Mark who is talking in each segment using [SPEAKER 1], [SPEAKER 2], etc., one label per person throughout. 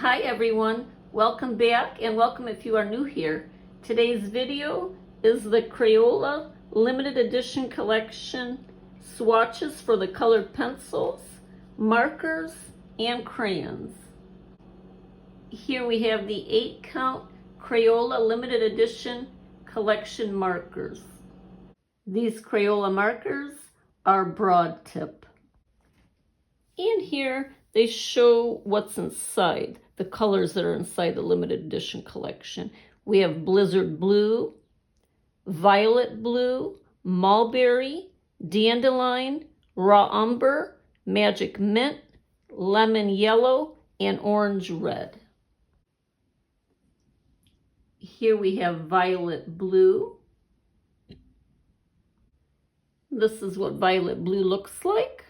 [SPEAKER 1] Hi everyone, welcome back and welcome if you are new here. Today's video is the Crayola Limited Edition Collection swatches for the colored pencils, markers, and crayons. Here we have the 8-count Crayola Limited Edition Collection markers. These Crayola markers are broad tip. And here they show what's inside, the colors that are inside the limited edition collection. We have Blizzard Blue, Violet Blue, Mulberry, Dandelion, Raw Umber, Magic Mint, Lemon Yellow, and Orange Red. Here we have Violet Blue. This is what Violet Blue looks like.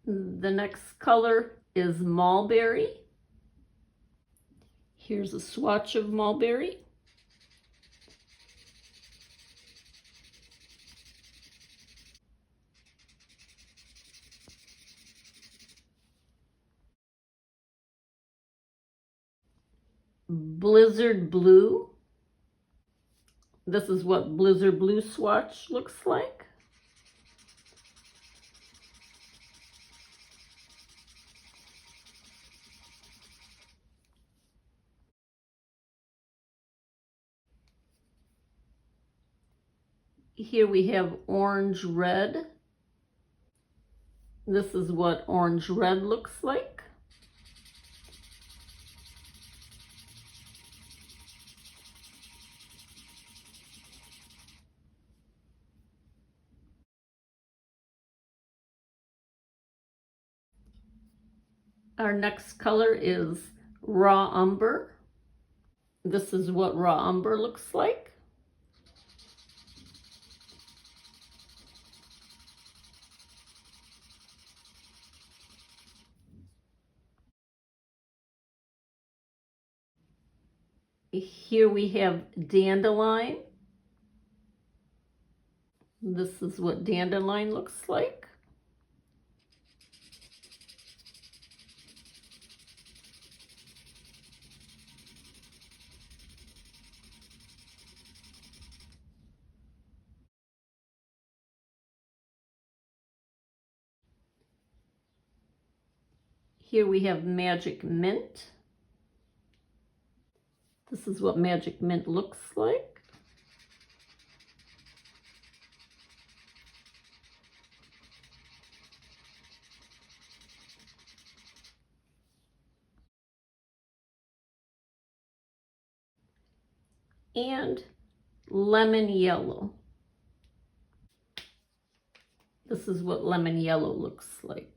[SPEAKER 1] The next color is Mulberry. Here's a swatch of Mulberry. Blizzard Blue. This is what Blizzard Blue swatch looks like. Here we have Orange Red. This is what Orange Red looks like. Our next color is Raw Umber. This is what Raw Umber looks like. Here we have Dandelion. This is what Dandelion looks like. Here we have Magic Mint. This is what Magic Mint looks like. And Lemon Yellow. This is what Lemon Yellow looks like.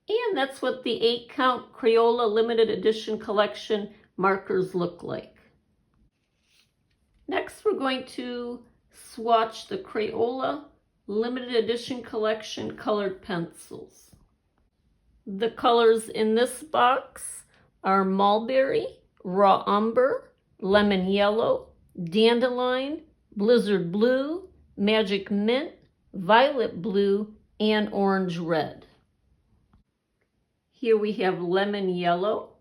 [SPEAKER 1] And that's what the 8-count Crayola Limited Edition Collection markers look like. Next, we're going to swatch the Crayola Limited Edition Collection colored pencils. The colors in this box are Mulberry, Raw Umber, Lemon Yellow, Dandelion, Blizzard Blue, Magic Mint, Violet Blue, and Orange Red. Here we have Lemon Yellow.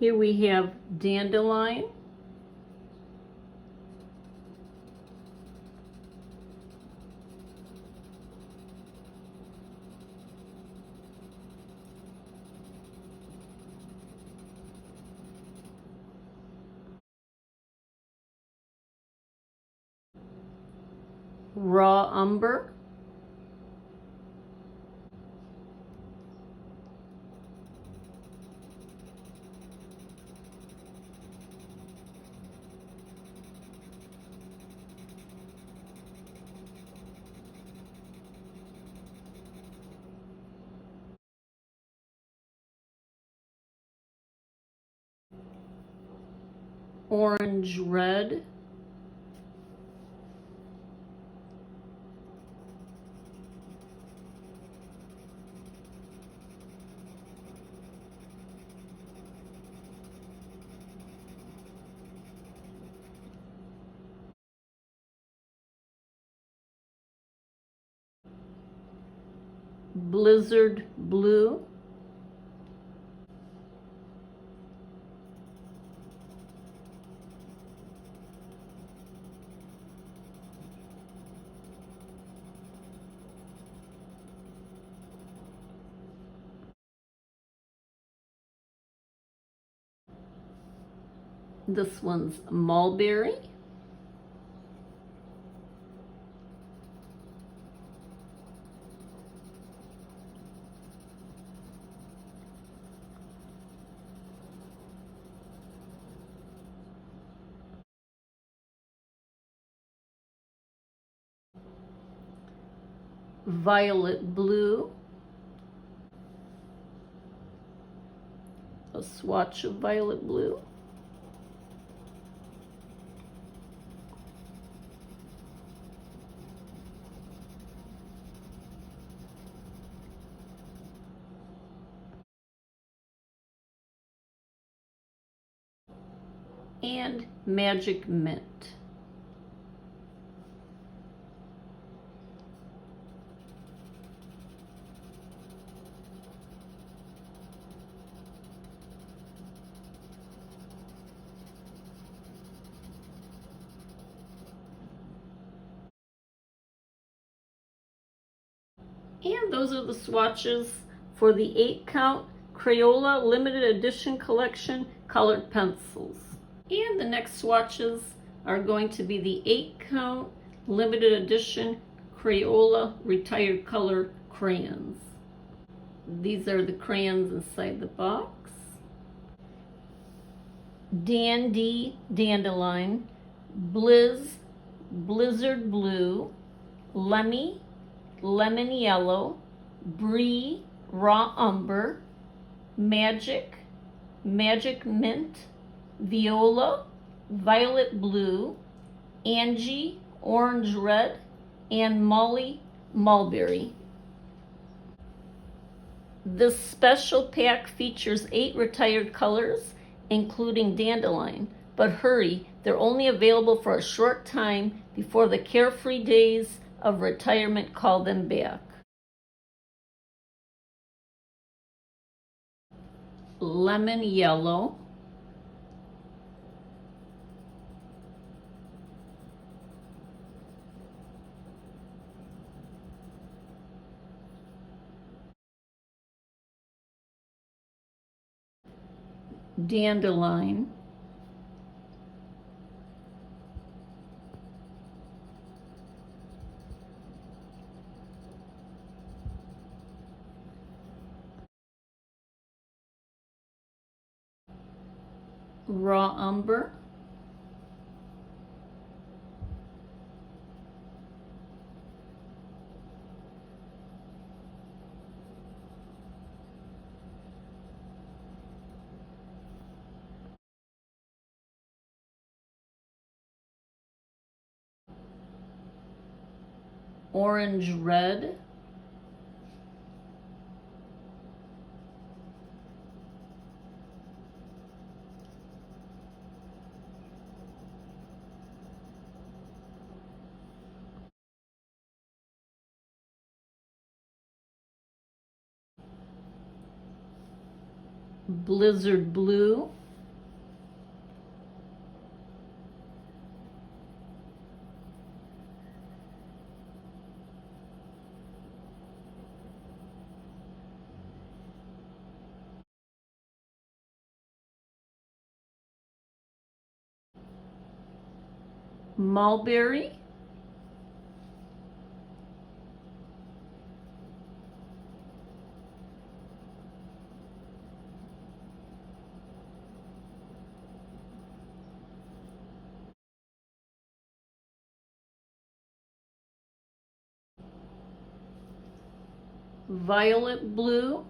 [SPEAKER 1] Here we have Dandelion. Raw Umber. orange red, blizzard blue, this one's mulberry, violet blue, a swatch of violet blue, and magic mint. And those are the swatches for the 8-count Crayola Limited Edition Collection colored pencils. And the next swatches are going to be the 8-count Limited Edition Crayola Retired Color crayons. These are the crayons inside the box. Dandy Dandelion, Blizzard Blue, Lemmy Lemon Yellow, Brie Raw Umber, Magic Mint, Viola Violet Blue, Angie Orange Red, and Molly Mulberry. This special pack features 8 retired colors, including dandelion. But hurry, they're only available for a short time before the carefree days of retirement call them back. Lemon yellow, dandelion, raw umber, orange red, blizzard blue, mulberry, violet blue,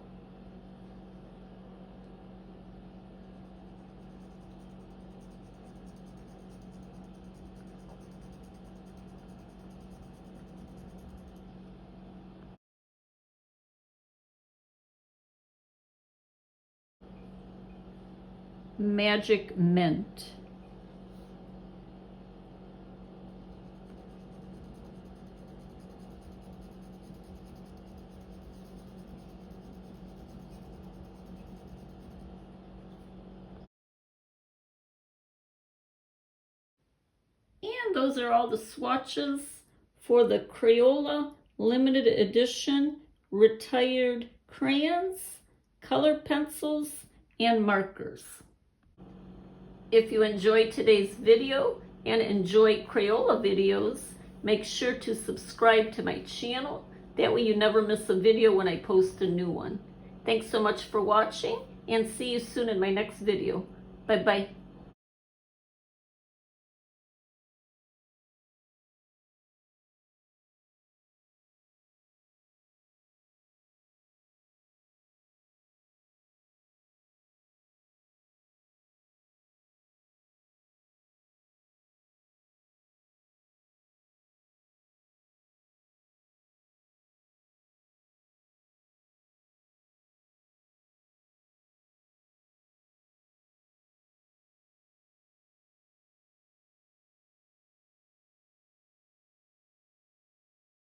[SPEAKER 1] Magic Mint. And those are all the swatches for the Crayola Limited Edition Retired Crayons, color pencils, and markers. If you enjoyed today's video and enjoy Crayola videos, make sure to subscribe to my channel. That way you never miss a video when I post a new one. Thanks so much for watching, and see you soon in my next video. Bye-bye.